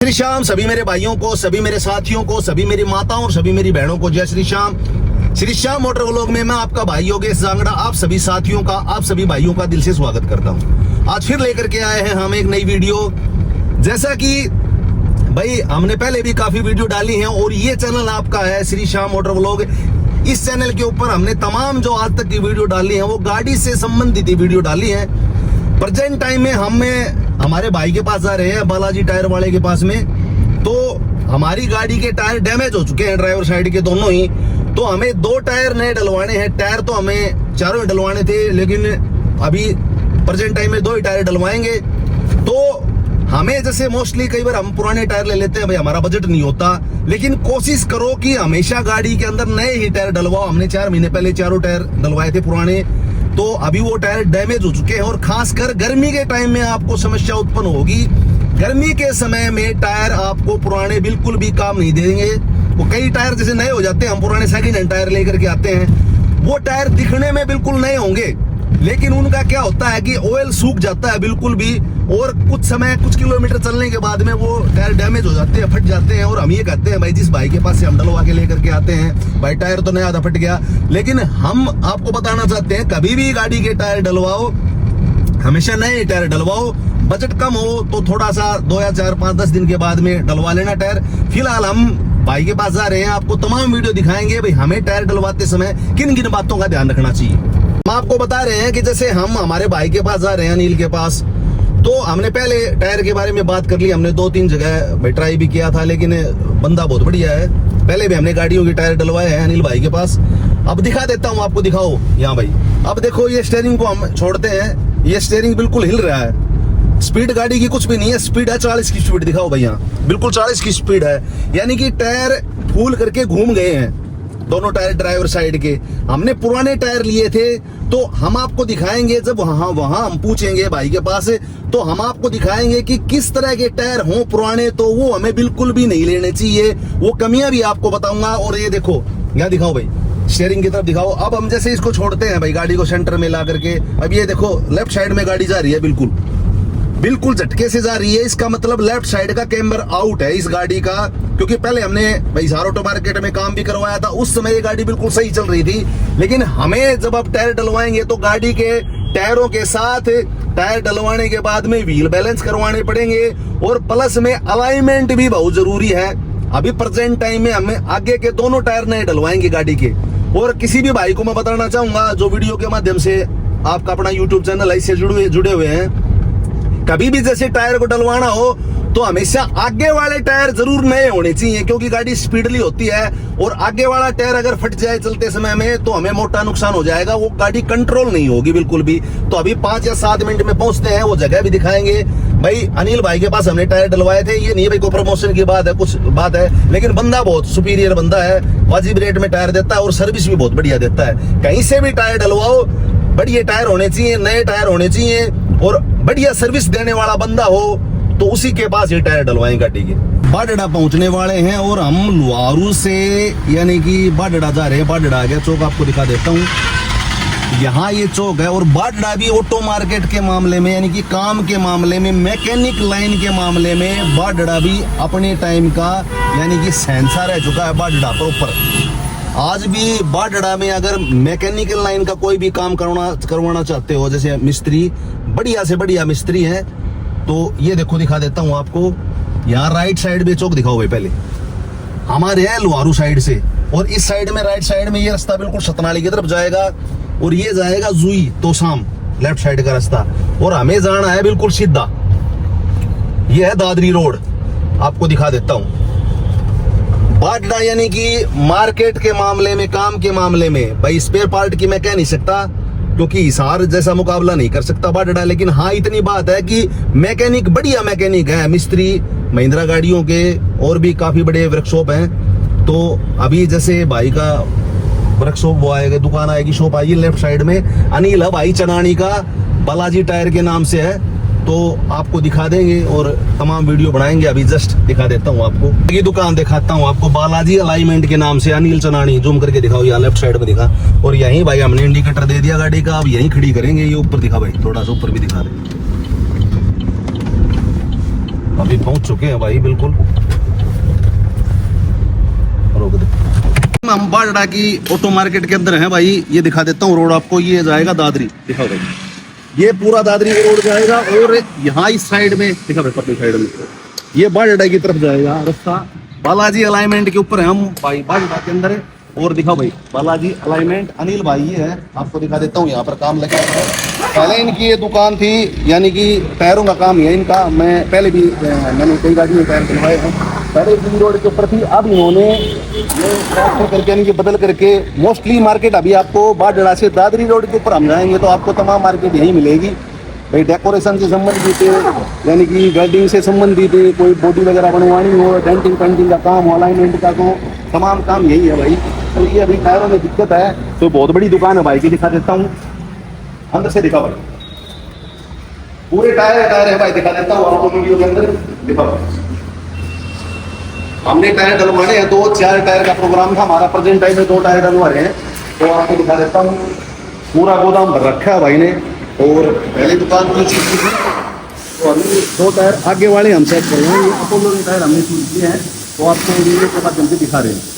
श्री श्याम सभी मेरे भाइयों को, सभी मेरे साथियों को, सभी मेरी माताओं और सभी मेरी बहनों को जय श्री श्याम। श्री श्याम मोटर व्लॉग में मैं आपका भाई योगेश जांगड़ा आप सभी साथियों का, आप सभी भाइयों का दिल से स्वागत करता हूं। आज फिर लेकर के आए हैं हम एक नई वीडियो। जैसा कि भाई हमने पहले भी काफी वीडियो डाली हैं और ये चैनल आपका है श्री श्याम मोटर व्लॉग। इस चैनल के ऊपर हमने तमाम जो आज तक की वीडियो डाली है वो गाड़ी से संबंधित वीडियो डाली है। प्रेजेंट टाइम में हमारे भाई के पास जा रहे हैं, बालाजी टायर वाले के पास में। तो हमारी गाड़ी के टायर डैमेज हो चुके हैं, ड्राइवर साइड के दोनों ही। तो हमें 2 टायर नए डलवाने हैं। टायर तो हमें चारों ही डलवाने थे, लेकिन अभी प्रेजेंट टाइम में 2 ही टायर डलवाएंगे। तो हमें जैसे मोस्टली कई बार हम पुराने टायर ले लेते हैं, भाई हमारा बजट नहीं होता, लेकिन कोशिश करो कि हमेशा गाड़ी के अंदर नए ही टायर डलवाओ। हमने 4 महीने पहले चारों टायर डलवाए थे पुराने, तो अभी वो टायर डैमेज हो चुके हैं। और खासकर गर्मी के टाइम में आपको समस्या उत्पन्न होगी। गर्मी के समय में टायर आपको पुराने बिल्कुल भी काम नहीं देंगे। वो कई टायर जैसे नए हो जाते हैं, हम पुराने सेकंड हैंड टायर लेकर के आते हैं, वो टायर दिखने में बिल्कुल नए होंगे, लेकिन उनका क्या होता है कि ऑयल सूख जाता है बिल्कुल भी, और कुछ समय कुछ किलोमीटर चलने के बाद में वो टायर डैमेज हो जाते हैं, फट जाते हैं। और हम ये कहते हैं भाई जिस भाई के पास से हम डलवा के लेकर के आते हैं, भाई टायर तो नया आधा फट गया, लेकिन हम आपको बताना चाहते हैं कभी भी गाड़ी के टायर डलवाओ, हमेशा नए टायर डलवाओ। बजट कम हो तो थोड़ा सा 2 या 4, 5, 10 दिन के बाद में डलवा लेना टायर। फिलहाल हम भाई के पास जा रहे हैं, आपको तमाम वीडियो दिखाएंगे भाई हमें टायर डलवाते समय किन किन बातों का ध्यान रखना चाहिए। हम आपको बता रहे हैं कि जैसे हम हमारे भाई के पास जा रहे हैं, अनिल के पास, तो हमने पहले टायर के बारे में बात कर ली। हमने 2-3 जगह भाई ट्राई भी किया था, लेकिन बंदा बहुत बढ़िया है। पहले भी हमने गाड़ियों के टायर डलवाए हैं अनिल भाई के पास। अब दिखा देता हूँ आपको, दिखाओ यहाँ भाई। अब देखो ये स्टीयरिंग को हम छोड़ते हैं, ये स्टीयरिंग बिल्कुल हिल रहा है। स्पीड गाड़ी की कुछ भी नहीं है, स्पीड है 40 की स्पीड। दिखाओ भाई यहाँ बिल्कुल 40 की स्पीड है, यानी कि टायर फूल करके घूम गए हैं दोनों टायर ड्राइवर साइड के। हमने पुराने टायर लिए थे, तो हम आपको दिखाएंगे जब वहां हम पूछेंगे भाई के पास, तो हम आपको दिखाएंगे कि किस तरह के टायर हों पुराने, तो वो हमें बिल्कुल भी नहीं लेने चाहिए। वो कमियां भी आपको बताऊंगा। और ये देखो यहाँ दिखाओ भाई, स्टीयरिंग की तरफ दिखाओ। अब हम जैसे इसको छोड़ते हैं भाई गाड़ी को सेंटर में ला करके, अब ये देखो लेफ्ट साइड में गाड़ी जा रही है, बिल्कुल झटके से जा रही है। इसका मतलब लेफ्ट साइड का कैम्बर आउट है इस गाड़ी का, क्योंकि पहले हमने भाई हिसार ऑटो मार्केट में काम भी करवाया था, उस समय ये गाड़ी बिल्कुल सही चल रही थी। लेकिन हमें जब आप टायर डलवाएंगे तो गाड़ी के टायरों के साथ टायर डलवाने के बाद में व्हील बैलेंस करवाने पड़ेंगे, और प्लस में अलाइनमेंट भी बहुत जरूरी है। अभी प्रेजेंट टाइम में हमें आगे के दोनों टायर नए डलवाएंगे गाड़ी के। और किसी भी भाई को मैं बताना चाहूंगा जो वीडियो के माध्यम से आपका अपना यूट्यूब चैनल इससे जुड़े हुए हैं, कभी भी जैसे टायर को डलवाना हो तो हमेशा आगे वाले टायर जरूर नए होने चाहिए, क्योंकि गाड़ी स्पीडली होती है। और आगे वाला टायर अगर फट जाए चलते समय में तो हमें मोटा नुकसान हो जाएगा, वो गाड़ी कंट्रोल नहीं होगी बिल्कुल भी। तो अभी 5 या 7 मिनट में पहुंचते हैं, वो जगह भी दिखाएंगे। भाई अनिल भाई के पास हमने टायर डलवाए थे, ये नहीं भाई कोई प्रमोशन की बात है, कुछ बात है, लेकिन बंदा बहुत सुपीरियर बंदा है, वाजिब रेट में टायर देता है और सर्विस भी बहुत बढ़िया देता है। कहीं से भी टायर डलवाओ, बढ़िया टायर होने चाहिए, नए टायर होने चाहिए, और बढ़िया सर्विस देने वाला बंदा हो तो उसी के पास ये टायर डलवाएं गाड़ी के। बाडड़ा पहुंचने वाले हैं और हम लुआरू से यानी कि बाडड़ा जा रहे हैं। बाडड़ा आ गया चौक, आपको दिखा देता हूँ। यहाँ ये चौक है, और बाडड़ा भी ऑटो मार्केट के मामले में यानी कि काम के मामले में, मैकेनिक लाइन के मामले में बाडड़ा भी अपने टाइम का यानी कि सेंसर रह चुका है बाडड़ा प्रॉपर। आज भी बाडड़ा में अगर मैकेनिकल लाइन का कोई भी काम करवाना चाहते हो, जैसे मिस्त्री बढ़िया से बढ़िया मिस्त्री हैं, तो ये देखो दिखा देता हूँ आपको। यहाँ राइट साइड में चौक दिखाओ भाई, पहले हमारे है लुहारू साइड से, और इस साइड में राइट साइड में ये रास्ता बिल्कुल सतनाली की तरफ जाएगा, और ये जाएगा जुई तोशाम लेफ्ट साइड का रास्ता, और हमें जाना है बिल्कुल सीधा। ये है दादरी रोड, आपको दिखा देता हूँ। बाडड़ा यानी कि मार्केट के मामले में, काम के मामले में, भाई स्पेयर पार्ट की मैं कह नहीं सकता क्योंकि हिसार जैसा मुकाबला नहीं कर सकता बाडड़ा, लेकिन हाँ इतनी बात है कि मैकेनिक बढ़िया मैकेनिक है, मिस्त्री महिंद्रा गाड़ियों के, और भी काफी बड़े वर्कशॉप हैं। तो अभी जैसे भाई का वर्कशॉप वो आएगा, दुकान आएगी, शॉप आएगी लेफ्ट साइड में, अनिल भाई चनानी का, बालाजी टायर के नाम से है, तो आपको दिखा देंगे और तमाम वीडियो बनाएंगे। अभी जस्ट दिखा देता हूँ आपको, ये दुकान दिखाता हूँ आपको, बालाजी अलाइनमेंट के नाम से, अनिल चनानी, जूम करके दिखाओ, यहाँ लेफ्ट साइड में दिखा। और यहीं भाई हमने इंडिकेटर दे दिया गाड़ी का, अब यहीं खड़ी करेंगे। ये ऊपर दिखा भाई, थोड़ा सा ऊपर भी दिखा दे। अभी पहुंच चुके हैं भाई, बिल्कुल रोक दे। हम बाजड़ा की ऑटो मार्केट के अंदर हैं भाई। ये दिखा देता हूँ रोड आपको। ये जाएगा दादरी, दिखाओ भाई, ये पूरा दादरी का रोड जाएगा। और यहाँ इस साइड में दिखा भाई, पतली साइड में ये बाजड़ा की तरफ जाएगा रास्ता। बालाजी अलाइनमेंट के ऊपर है हम भाई, बाजड़ा के अंदर है। और दिखाओ भाई बालाजी अलाइनमेंट, अनिल भाई ये है, आपको दिखा देता हूँ। यहाँ पर काम लगा है। पहले इनकी ये दुकान थी, यानी कि टायरों का काम है इनका। मैं पहले भी मैंने कई गाड़ी में टायर बनवाए हैं। पहले इसी रोड के ऊपर थी, अब इन्होंने ये ट्रांसफर करके यानी कि बदल करके मोस्टली मार्केट अभी आपको बाजड़ा से दादरी रोड के ऊपर हम जाएंगे तो आपको तमाम मार्केट यहीं मिलेगी भाई। डेकोरेशन से संबंधित यानी कि गार्डिंग से संबंधित कोई बॉडी वगैरह बनवानी हो, डेंटिंग पेंटिंग का काम हो, अलाइनमेंट का, तो तमाम काम यही है भाई। तो ये अभी टायरों में दिक्कत है तो बहुत बड़ी दुकान है भाई की, दिखा देता हूँ अंदर से। दिखा भाई पूरे टायर है भाई, दिखा देता हूँ आपको वीडियो के अंदर। दिखाओ हमने टायर डलवाने हैं, 2-4 टायर का प्रोग्राम था हमारा। प्रेजेंट टाइम में 2 टायर डलवा रहे हैं तो आपको दिखा देता हूँ। पूरा गोदाम भर रखा है भाई ने। और पहले दुकान की चीज थी तो अभी 2 टायर आगे वाले हम सेट कर रहे हैं। ये अपोलो के टायर हमने चूज किए हैं तो आपको वीडियो के माध्यम से दिखा रहे हैं।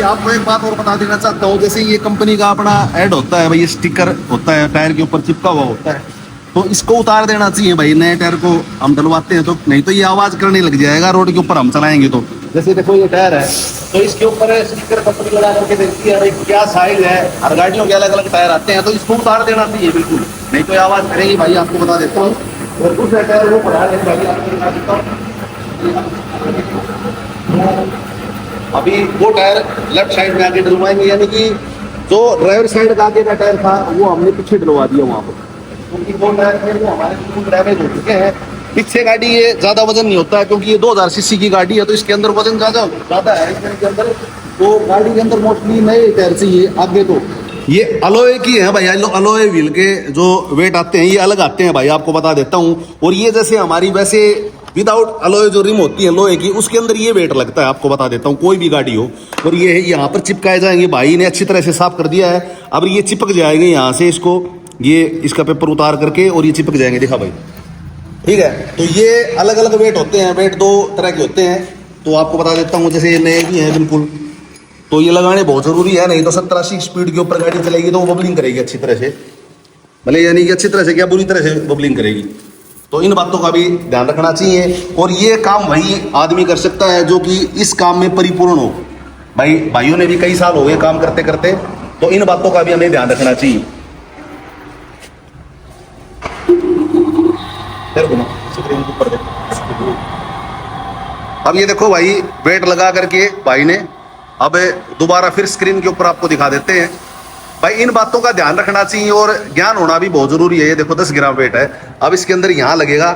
आपको एक बात और बता देना चाहता हूँ, जैसे ये कंपनी का अपना ऐड होता है भाई, ये स्टिकर होता है टायर के ऊपर चिपका हुआ होता है, तो इसको उतार देना चाहिए भाई। नए टायर को हम डलवाते हैं तो, नहीं तो ये आवाज करने लग जाएगा रोड के ऊपर हम चलाएंगे तो। जैसे देखो ये टायर है तो इसके ऊपर स्टिकर कंपनी लगा करके देखती है भाई क्या साइज है। हर गाड़ियों के अलग अलग टायर आते हैं तो इसको उतार देना चाहिए बिल्कुल, नहीं तो ये आवाज करेगी भाई, आपको बता देता हूँ। और दूसरा टायर वो पड़ा है भाई, आपको बता देता हूँ। अभी वो टायर लेफ्ट साइड में आगे डलवाएंगे, यानी कि जो ड्राइवर साइड का आगे का टायर था वो हमने पीछे डलवा दिया वहाँ पर, क्योंकि वो टायर थे वो हमारे बिल्कुल डैमेज हो चुके हैं। पीछे गाड़ी ये ज्यादा वजन नहीं होता है क्योंकि ये 2000 सीसी की गाड़ी है तो इसके अंदर वजन ज्यादा है इसके अंदर। तो गाड़ी के अंदर मोस्टली नए टायर चाहिए। आगे तो ये अलोए की है भाई, अलोए व्हील के जो वेट आते हैं ये अलग आते हैं भाई, आपको बता देता हूँ। और ये जैसे हमारी वैसे विदाउट अलोए जो रिम होती है लोहे की, उसके अंदर ये वेट लगता है, आपको बता देता हूँ, कोई भी गाड़ी हो। और ये यहाँ पर चिपकाए जाएंगे, भाई ने अच्छी तरह से साफ कर दिया है। अब ये चिपक जाएंगे यहाँ से, इसको ये इसका पेपर उतार करके और ये चिपक जाएंगे। देखा भाई, ठीक है। तो ये अलग अलग वेट होते हैं, वेट 2 तरह के होते हैं तो आपको बता देता हूँ। जैसे ये नए भी हैं बिल्कुल, तो ये लगाने बहुत जरूरी है, नहीं तो 70-80 स्पीड के ऊपर गाड़ी चलेगी तो वो बबलिंग करेगी अच्छी तरह से, भले यानी कि अच्छी तरह से क्या बुरी तरह से बबलिंग करेगी। तो इन बातों का भी ध्यान रखना चाहिए। और ये काम वही आदमी कर सकता है जो कि इस काम में परिपूर्ण हो। भाई भाइयों ने भी कई साल हो गए काम करते करते, तो इन बातों का भी हमें ध्यान रखना चाहिए। अब ये देखो भाई, वेट लगा करके भाई ने अब दोबारा फिर स्क्रीन के ऊपर आपको दिखा देते हैं। भाई इन बातों का ध्यान रखना चाहिए और ज्ञान होना भी बहुत जरूरी है। ये देखो 10 ग्राम वेट है। अब इसके अंदर यहाँ लगेगा,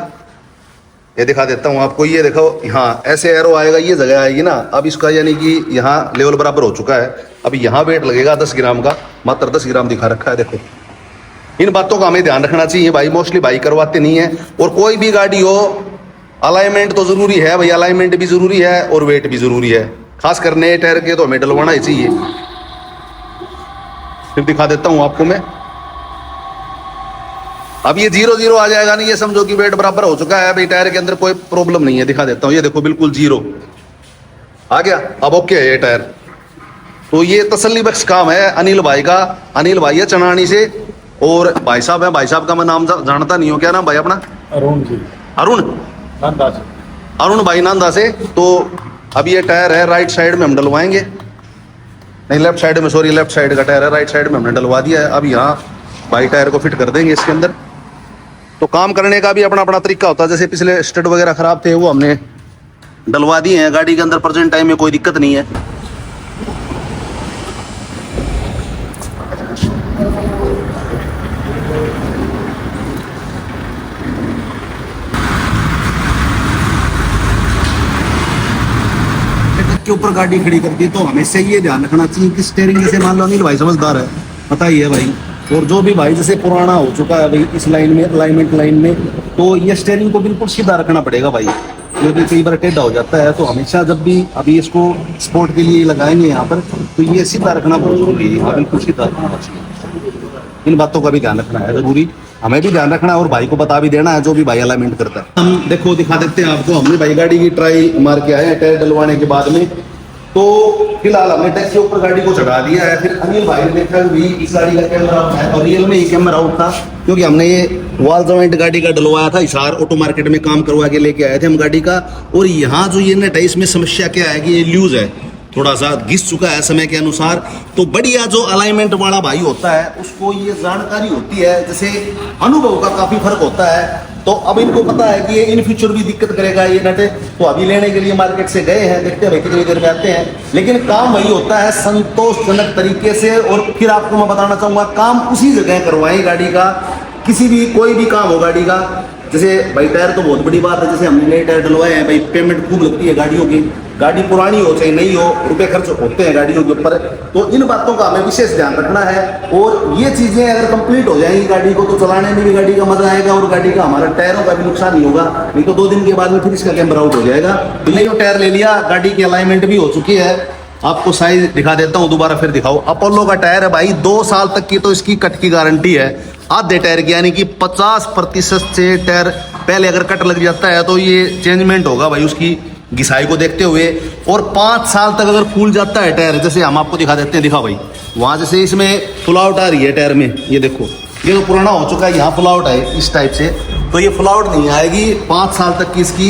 ये दिखा देता हूँ आपको। ये देखो यहाँ ऐसे एरो आएगा, ये जगह आएगी ना। अब इसका यानी कि यहाँ लेवल बराबर हो चुका है। अब यहाँ वेट लगेगा 10 ग्राम का, मात्र 10 ग्राम दिखा रखा है। देखो इन बातों का हमें ध्यान रखना चाहिए भाई। मोस्टली भाई करवाते नहीं है। और कोई भी गाड़ी हो, अलाइनमेंट तो जरूरी है भाई, अलाइनमेंट भी जरूरी है और वेट भी जरूरी है। खास कर नए टायर के तो हमें डलवाना ही चाहिए। फिर दिखा देता हूं आपको मैं। अब ये 0-0 आ जाएगा नहीं, ये समझो कि वेट बराबर हो चुका है भाई, टायर के अंदर कोई प्रॉब्लम नहीं है। दिखा देता हूँ, ये देखो बिल्कुल 0 आ गया। अब ओके है ये टायर। तो ये तसल्ली बख्श काम है अनिल भाई का। अनिल भाई है चनानी से, और भाई साहब है, भाई साहब का मैं नाम जानता नहीं हूँ, क्या नाम भाई अपना? अरुण जी, अरुण, नंदा से। अरुण भाई नांदा से। तो अब ये टायर है राइट साइड में हम डलवाएंगे, नहीं लेफ्ट साइड में, सॉरी लेफ्ट साइड का टायर है, राइट साइड में हमने डलवा दिया है। अब यहाँ भाई टायर को फिट कर देंगे इसके अंदर। तो काम करने का भी अपना अपना तरीका होता है। जैसे पिछले स्टड वगैरह खराब थे वो हमने डलवा दिए हैं गाड़ी के अंदर, प्रेजेंट टाइम में कोई दिक्कत नहीं है। के ऊपर गाड़ी खड़ी करती है तो हमेशा ये ध्यान रखना चाहिए कि स्टीयरिंग, जैसे मान लो अनिल भाई समझदार है, पता ही है भाई, और जो भी भाई जैसे पुराना हो चुका है भाई इस लाइन में, अलाइनमेंट लाइन में, तो ये स्टीयरिंग को बिल्कुल सीधा रखना पड़ेगा भाई, क्योंकि कई बार टेढ़ा हो जाता है। तो हमेशा जब भी अभी इसको स्पोर्ट के लिए लगाएंगे यहाँ पर, तो ये सीधा रखना बहुत जरूरी है, बिल्कुल सीधा रखना चाहिए। इन बातों का भी ध्यान रखना है जरूरी, हमें भी ध्यान रखना है और भाई को बता भी देना है जो भी भाई अलाइनमेंट करता है। हम देखो दिखा देते हैं आपको, हमने भाई गाड़ी की ट्राई मार के आए हैं टायर डलवाने के बाद में। तो फिलहाल हमने टैक्स के ऊपर गाड़ी को चढ़ा दिया है। फिर अनिल भाई ने देखा भी इस गाड़ी का कैमरा आउट है, और रियल में ही कैमरा आउट था, क्योंकि हमने ये वॉल जॉइंट गाड़ी का डलवाया था, हिसार ऑटो मार्केट में काम करवा के लेके आए थे हम गाड़ी का। और यहाँ जो ये नेट है इसमें समस्या क्या है कि ये लूज है, थोड़ा सा घिस चुका है समय के अनुसार। तो बढ़िया जो अलाइनमेंट वाला भाई होता है उसको ये जानकारी होती है, जैसे अनुभव का काफी फर्क होता है। तो अब इनको पता है कि ये इन फ्यूचर भी दिक्कत करेगा ये नट, तो अभी लेने के लिए मार्केट से गए हैं, देखते हैं भाई कितनी देर में आते हैं। लेकिन काम वही होता है संतोषजनक तरीके से। और फिर आपको मैं बताना चाहूंगा, काम उसी जगह करवाएं गाड़ी का, किसी भी कोई भी काम हो गाड़ी का। जैसे भाई टायर तो बहुत बड़ी बात है, जैसे हमने नए टायर डलवाए हैं भाई, पेमेंट खूब लगती है गाड़ियों की, गाड़ी पुरानी हो चाहे नहीं हो, रुपए खर्च होते हैं गाड़ियों के ऊपर। तो इन बातों का हमें विशेष ध्यान रखना है। और ये चीजें अगर कंप्लीट हो जाएंगी गाड़ी को, तो चलाने में भी गाड़ी का मजा आएगा और गाड़ी का हमारा टायरों का भी नुकसान नहीं होगा। नहीं तो 2 दिन के बाद में फिर इसका कैमरा आउट हो जाएगा। तो टायर ले लिया, गाड़ी की अलाइनमेंट भी हो चुकी है। आपको साइज दिखा देता हूँ दोबारा, फिर दिखाओ। अपोलो का टायर है भाई, 2 साल तक की तो इसकी कट की गारंटी है। आधे टायर की, यानी कि 50% से टायर पहले अगर कट लग जाता है तो ये चेंजमेंट होगा भाई उसकी घिसाई को देखते हुए। और 5 साल तक अगर फूल जाता है टायर, जैसे हम आपको दिखा देते हैं, दिखा भाई वहां जैसे इसमें फुलावट आ रही है टायर में, ये देखो ये तो पुराना हो चुका है, यहाँ फुलावट है इस टाइप से, तो ये फुलावट नहीं आएगी। 5 साल तक की इसकी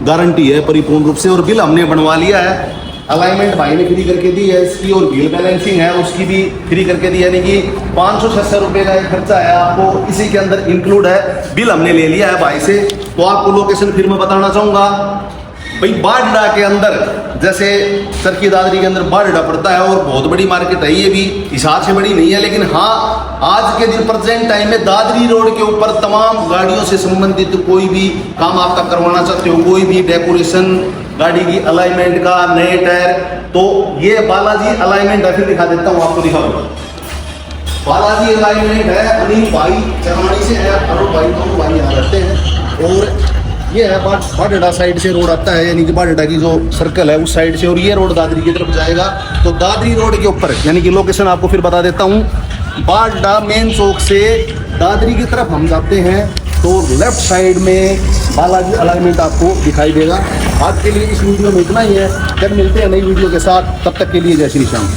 गारंटी है परिपूर्ण रूप से। और बिल हमने बनवा लिया है, अलाइनमेंट भाई ने फ्री करके दी है इसकी, और व्हील बैलेंसिंग है उसकी भी फ्री करके दी, यानी कि 500-600 रुपये का एक खर्चा है आपको इसी के अंदर इंक्लूड है। बिल हमने ले लिया है भाई से। तो आपको लोकेशन फिर मैं बताना चाहूँगा भाई, बाडा के अंदर, जैसे चरखी दादरी के अंदर बाडा पड़ता है, और बहुत बड़ी मार्केट है ये भी, हिसाब से बड़ी नहीं है, लेकिन हाँ आज के दिन प्रेजेंट टाइम में दादरी रोड के ऊपर तमाम गाड़ियों से संबंधित कोई भी काम आपका करवाना चाहते हो, कोई भी डेकोरेशन, गाड़ी की अलाइनमेंट का, नए टायर, तो ये बालाजी अलाइनमेंट है। फिर दिखा देता हूँ आपको, दिखाओ बालाजी अलाइनमेंट है, अनिल भाई चरवाणी से है, अरुण भाई दोनों भाई यहाँ रहते हैं। और ये है बाडा साइड से रोड आता है, यानी कि बाडा की जो सर्कल है उस साइड से, और ये रोड दादरी की तरफ जाएगा। तो दादरी रोड के ऊपर, यानी कि लोकेशन आपको फिर बता देता हूँ, बाडा मेन चौक से दादरी की तरफ हम जाते हैं तो लेफ्ट साइड में बालाजी अलाइनमेंट आपको दिखाई देगा। आज के लिए इस वीडियो में इतना ही है, फिर मिलते हैं नई वीडियो के साथ, तब तक के लिए जय श्री श्याम।